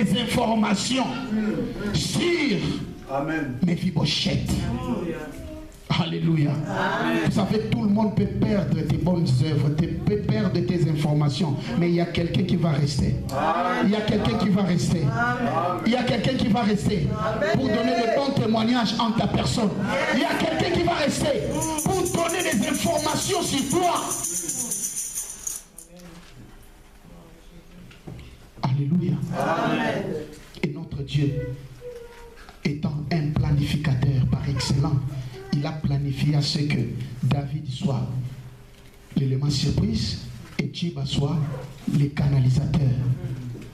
des informations sur Mephibosheth. Alléluia. Amen. Vous savez, tout le monde peut perdre tes bonnes œuvres, peut perdre tes informations, mais il y a quelqu'un qui va rester. Amen. Il y a quelqu'un qui va rester. Amen. Il y a quelqu'un qui va rester pour donner de bons témoignages en ta personne. Il y a quelqu'un qui va rester pour donner des informations sur toi. Alléluia. Amen. Et notre Dieu, étant un planificateur par excellence, il a planifié à ce que David soit l'élément surprise et Tchiba soit le canalisateur.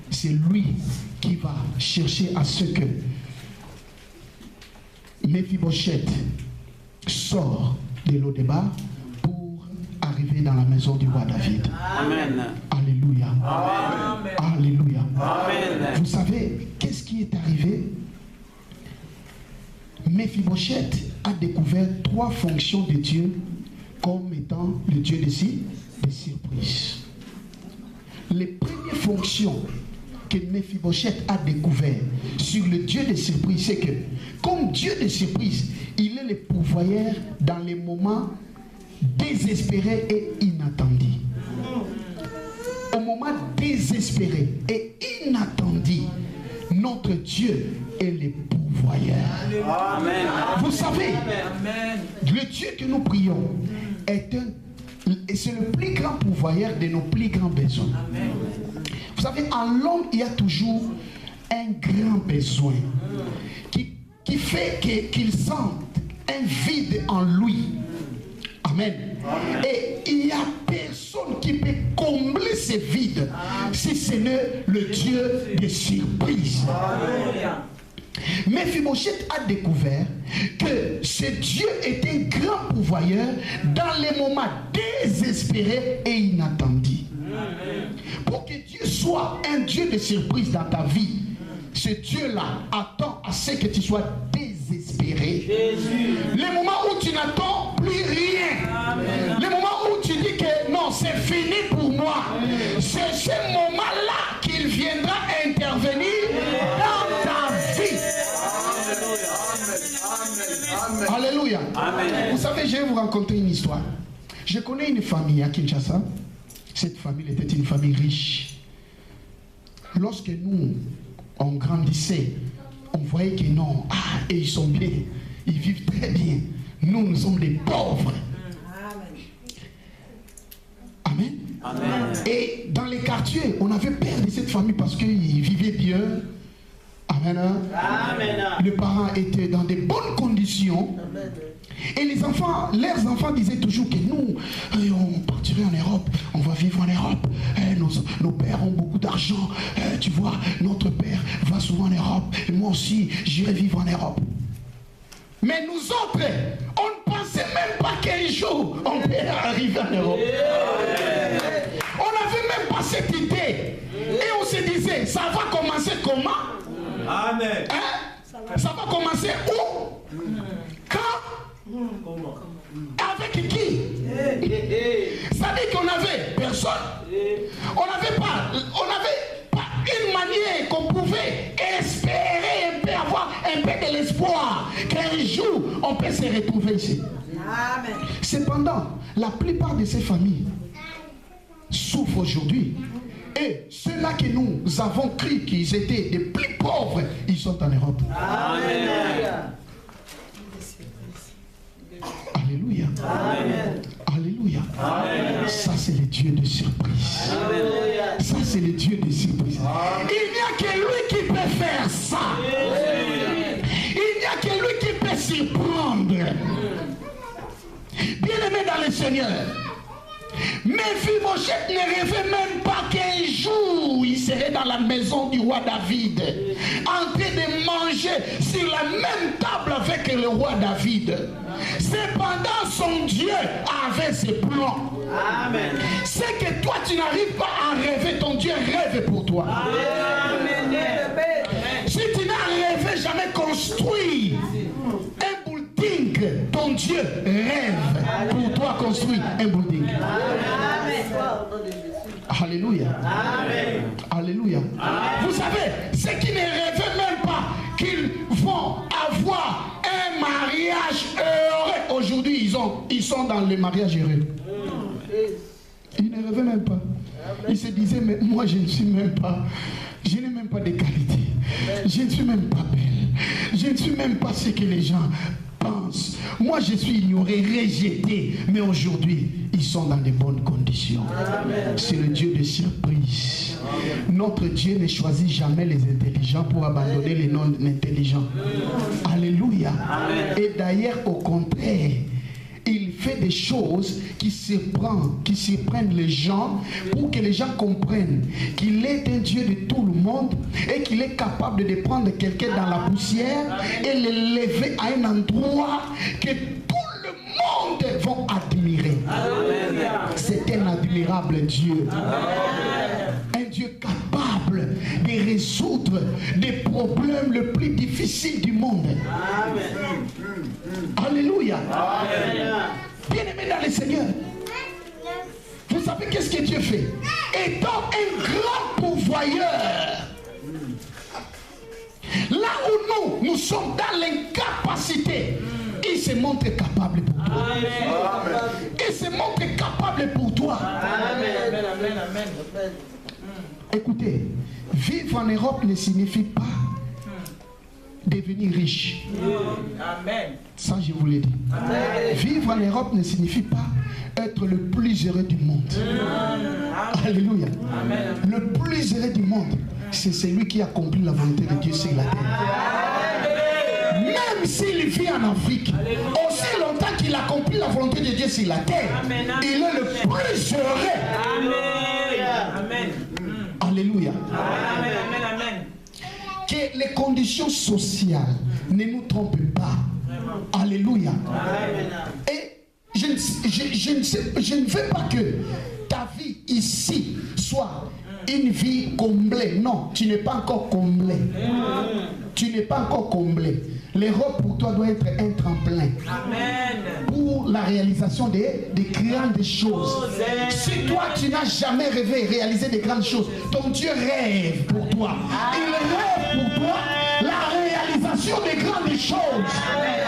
C'est lui qui va chercher à ce que Mephibosheth sort de l'O-Débat pour arriver dans la maison du roi David. Amen. Alléluia. Amen. Alléluia. Amen. Vous savez, qu'est-ce qui est arrivé? Mephibosheth a découvert 3 fonctions de Dieu comme étant le Dieu des surprises. Les premières fonctions que Mephibosheth a découvert sur le Dieu des surprises, c'est que comme Dieu des surprises, il est le pourvoyeur dans les moments désespérés et inattendus. Au moment désespéré et inattendu, notre Dieu est le pourvoyeur. Amen. Vous savez, Amen. Le Dieu que nous prions c'est le plus grand pourvoyeur de nos plus grands besoins. Amen. Vous savez, en l'homme, il y a toujours un grand besoin qui fait qu'il sente un vide en lui. Amen. Amen. Et il n'y a personne qui peut combler ce vide si ce n'est le Dieu des surprises. Amen. Mephibosheth a découvert que ce Dieu est un grand pourvoyeur dans les moments désespérés et inattendus. Amen. Pour que Dieu soit un Dieu de surprise dans ta vie, ce Dieu-là attend à ce que tu sois désespéré. Jésus. Les moments où tu n'attends plus rien. Amen. Les moments où tu dis que non, c'est fini pour moi. Amen. C'est ce moment-là qu'il viendra intervenir dans ta vie. Amen. Alléluia. Amen. Vous savez, je vais vous raconter une histoire. Je connais une famille à Kinshasa. Cette famille était une famille riche. Lorsque nous, on grandissait, on voyait que non, et ils sont bien, ils vivent très bien. Nous sommes des pauvres. Amen. Amen. Et dans les quartiers, on avait peur de cette famille parce qu'ils vivaient bien. Amen. Amen. Les parents étaient dans de bonnes conditions. Amen. Et les enfants, leurs enfants disaient toujours que nous, on partirait en Europe, on va vivre en Europe. Nos pères ont beaucoup d'argent. Tu vois, notre père va souvent en Europe. Et moi aussi, j'irai vivre en Europe. Mais nous autres, on ne pensait même pas qu'un jour, on peut arriver en Europe. On n'avait même pas cette idée. Et on se disait, ça va commencer comment? Amen. Hein? Ça va commencer où? Quand? Comment? Avec qui? Ça dit qu'on avait personne. On n'avait pas une manière qu'on pouvait espérer un peu avoir un peu de l'espoir qu'un jour on peut se retrouver ici. Amen. Cependant, la plupart de ces familles souffrent aujourd'hui. Et ceux-là que nous avons cru qu'ils étaient les plus pauvres, ils sont en Europe. Amen. Alléluia. Amen. Alléluia. Amen. Ça c'est le Dieu de surprise. Amen. Ça c'est le Dieu de surprise. Amen. Il n'y a que lui qui peut faire ça. Amen. Il n'y a que lui qui peut surprendre. Bien-aimé dans le Seigneur, Mephibosheth ne rêvait même pas qu'un jour il serait dans la maison du roi David, en train de manger sur la même table avec le roi David. Cependant, son Dieu avait ses plans. Amen. C'est que toi tu n'arrives pas à rêver, ton Dieu rêve pour toi. Amen. Si tu n'as rêvé jamais construire un building, ton Dieu rêve pour toi construire un building. Amen. Alléluia. Amen. Alléluia. Amen. Vous savez, ce ils sont dans le mariage heureux. Ils ne rêvaient même pas. Ils se disaient, mais moi je ne suis même pas, je n'ai même pas de qualité. Je ne suis même pas belle. Je ne suis même pas ce que les gens pensent. Moi je suis ignoré, rejeté. Mais aujourd'hui, ils sont dans de bonnes conditions. C'est le Dieu de surprise. Notre Dieu ne choisit jamais les intelligents pour abandonner les non-intelligents. Alléluia. Et d'ailleurs, au contraire, il fait des choses qui surprennent les gens pour que les gens comprennent qu'il est un Dieu de tout le monde et qu'il est capable de prendre quelqu'un dans la poussière et le lever à un endroit que tout le monde va admirer. C'est un admirable Dieu. Un Dieu capable de résoudre des problèmes les plus difficiles du monde. Alléluia. Bien-aimé dans le Seigneur, vous savez qu'est-ce que Dieu fait? Étant un grand pourvoyeur, là où nous sommes dans l'incapacité, il se montre capable pour toi. Il se montre capable pour toi. Écoutez, vivre en Europe ne signifie pas devenir riche. Ça, je vous l'ai dit. Vivre en Europe ne signifie pas être le plus heureux du monde. Alléluia. Le plus heureux du monde, c'est celui qui accomplit la volonté de Dieu sur la terre. Même s'il vit en Afrique, aussi longtemps qu'il accomplit la volonté de Dieu sur la terre, il est le plus heureux. Amen. Alléluia. Amen. Que les conditions sociales ne nous trompent pas. Alléluia. Et je ne veux pas que ta vie ici soit une vie comblée. Non, tu n'es pas encore comblé. Tu n'es pas encore comblé. L'Europe pour toi doit être un tremplin. Pour la réalisation des grandes choses. Si toi tu n'as jamais rêvé réaliser des grandes choses, ton Dieu rêve pour toi. Il rêve pour toi la réalisation des grandes choses.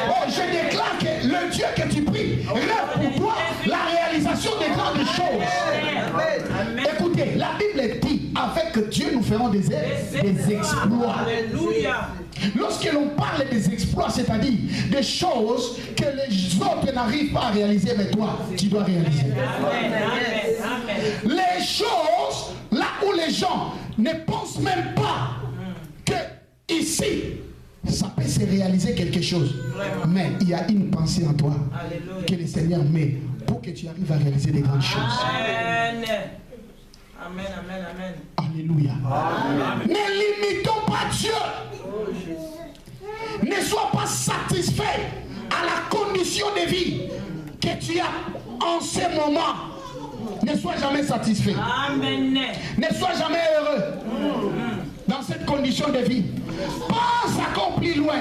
Oh, je déclare que le Dieu que tu pries rêve pour toi la réalisation des grandes choses. Écoutez, la Bible dit avec Dieu nous ferons des exploits. Alléluia. Lorsque l'on parle des exploits, c'est-à-dire des choses que les autres n'arrivent pas à réaliser, mais toi, tu dois réaliser. Les choses là où les gens ne pensent même pas que ici, ça peut se réaliser quelque chose. Mais il y a une pensée en toi que le Seigneur met pour que tu arrives à réaliser des grandes choses. Amen. Alléluia. Ne limitons pas Dieu. Ne sois pas satisfait à la condition de vie que tu as en ce moment. Ne sois jamais satisfait. Amen. Ne sois jamais heureux dans cette condition de vie. Pense encore plus loin.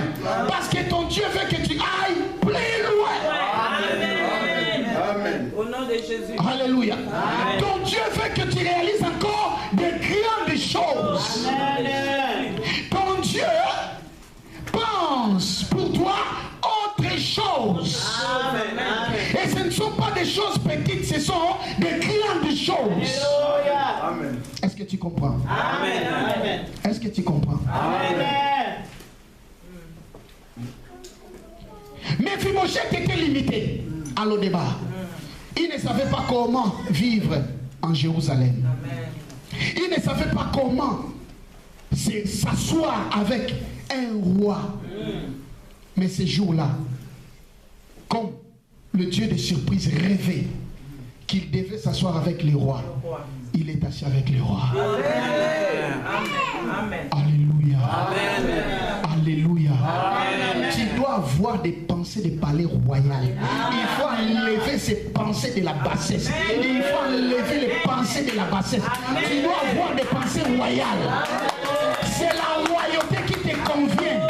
Parce que ton Dieu veut que tu ailles plus loin. Amen. Au nom de Jésus. Alléluia. Ton Dieu veut que tu réalises encore de grandes choses. Amen. Ton Dieu pense pour toi autre chose. Et ce ne sont pas des choses petites, ce sont des grandes choses. Amen. Est-ce que tu comprends? Amen. Est-ce que tu comprends? Amen. Mais Mephibosheth était limité à l'Odéba. Il ne savait pas comment vivre en Jérusalem. Il ne savait pas comment s'asseoir avec un roi. Mais ce jour-là, comme le Dieu de surprise rêvait qu'il devait s'asseoir avec les rois, il est assis avec les rois. Amen. Alléluia. Amen. Alléluia. Amen. Tu dois avoir des pensées de palais royal. Il faut enlever ces pensées de la bassesse. Il faut enlever les pensées de la bassesse. Tu dois avoir des pensées royales. C'est la royauté qui te convient.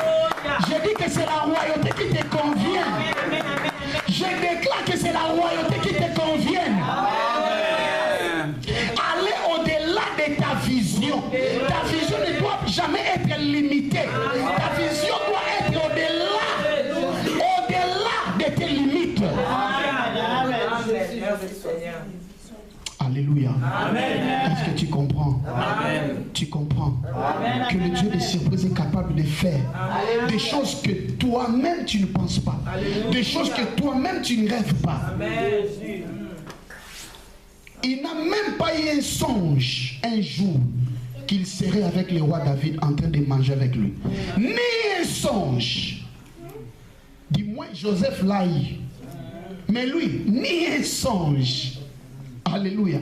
Je dis que c'est la royauté qui te convient. Je déclare que c'est la royauté qui te convient. Allez au-delà de ta vision. Ta vision ne doit jamais être limitée. Ta vision doit être au-delà de tes limites. Alléluia. Amen. Est-ce que tu comprends? Amen. Tu comprends Amen. que le Dieu des surprises est capable de faire des choses que toi-même tu ne penses pas, des choses que toi-même tu ne rêves pas. Amen. Il n'a même pas eu un songe un jour qu'il serait avec le roi David en train de manger avec lui. Ni un songe. Du moins Joseph l'a eu. Mais lui, ni un songe. Alléluia.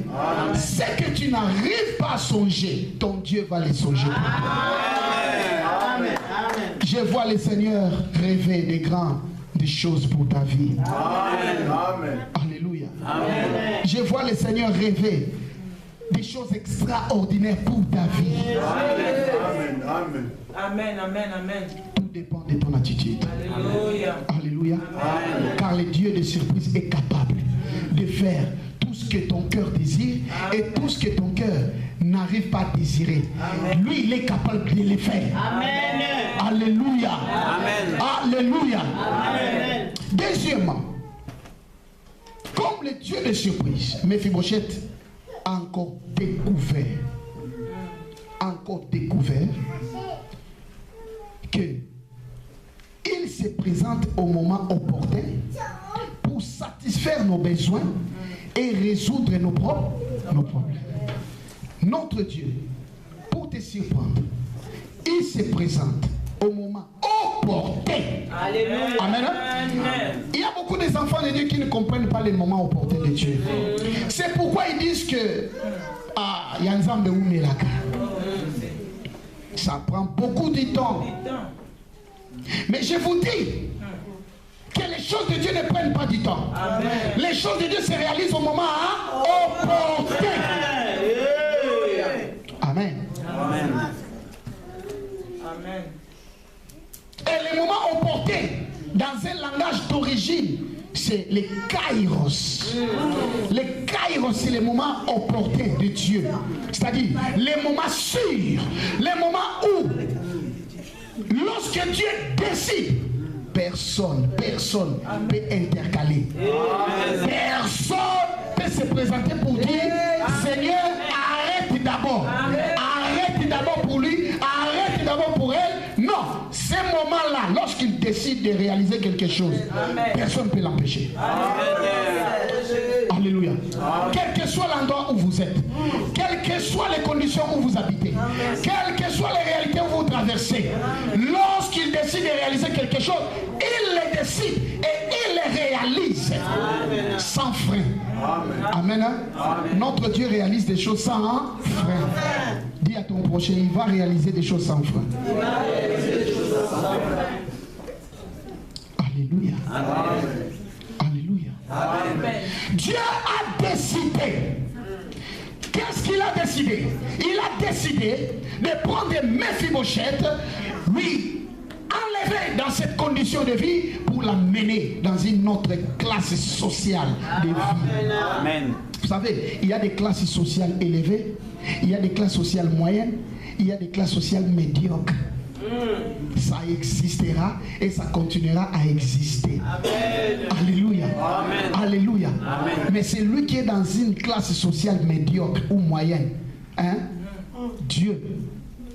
Ce que tu n'arrives pas à songer, ton Dieu va les songer. Amen. Je vois le Seigneur rêver des choses pour ta vie. Amen. Alléluia. Amen. Je vois le Seigneur rêver des choses extraordinaires pour ta vie. Amen. Amen. Amen. Amen. Amen. Tout dépend de ton attitude. Alléluia. Alléluia. Amen. Car le Dieu de surprise est capable de faire tout ce que ton cœur désire et tout ce que ton cœur n'arrive pas à désirer. Amen. Lui, il est capable de le faire. Amen. Alléluia. Amen. Alléluia. Amen. Deuxièmement, comme le Dieu de surprise, Méphibosheth a encore découvert que il se présente au moment opportun pour satisfaire nos besoins et résoudre nos problèmes. Notre Dieu, pour te surprendre, il se présente au moment opportun. Alléluia. Amen. Il y a beaucoup d'enfants de Dieu qui ne comprennent pas les moments opportuns de Dieu. C'est pourquoi ils disent que il y a un ensemble de Oumelaka. Ça prend beaucoup de temps. Mais je vous dis que les choses de Dieu ne prennent pas du temps. Amen. Les choses de Dieu se réalisent au moment opportun. Amen. Amen. Amen. Et les moments opportuns, dans un langage d'origine, c'est les kairos. Les kairos, c'est les moments opportuns de Dieu. C'est-à-dire les moments sûrs, les moments où, lorsque Dieu décide, personne peut intercaler. Personne peut se présenter pour dire, Seigneur, arrête d'abord. Arrête d'abord pour lui, arrête d'abord pour elle. Non, ces moments-là, lorsqu'il décide de réaliser quelque chose, personne ne peut l'empêcher. Alléluia. Quel que soit l'endroit où vous êtes, quelles que soient les conditions où vous habitez, quelles que soient les réalités où vous traversez, lorsqu'il décide de réaliser quelque chose, il le décide et il le réalise sans frein. Amen. Amen. Notre Dieu réalise des choses sans frein. Dis à ton prochain, il va réaliser des choses sans frein. Alléluia. Alléluia. Amen. Dieu a décidé. Qu'est-ce qu'il a décidé? Il a décidé de prendre Méphibosheth, lui enlever dans cette condition de vie pour l'amener dans une autre classe sociale de vie. Amen. Vous savez, il y a des classes sociales élevées, il y a des classes sociales moyennes, il y a des classes sociales médiocres. Ça existera et ça continuera à exister. Amen. Alléluia. Amen. Alléluia. Amen. Mais c'est lui qui est dans une classe sociale médiocre ou moyenne. Hein? Dieu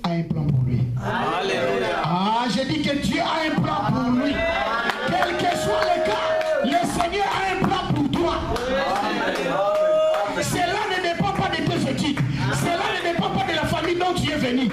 a un plan pour lui. Alléluia. Ah, j'ai dit que Dieu a un plan pour lui. Quel que soit le cas, le Seigneur a un plan pour toi. Cela ne dépend pas de tes études. Cela ne dépend pas de la famille dont tu es venu.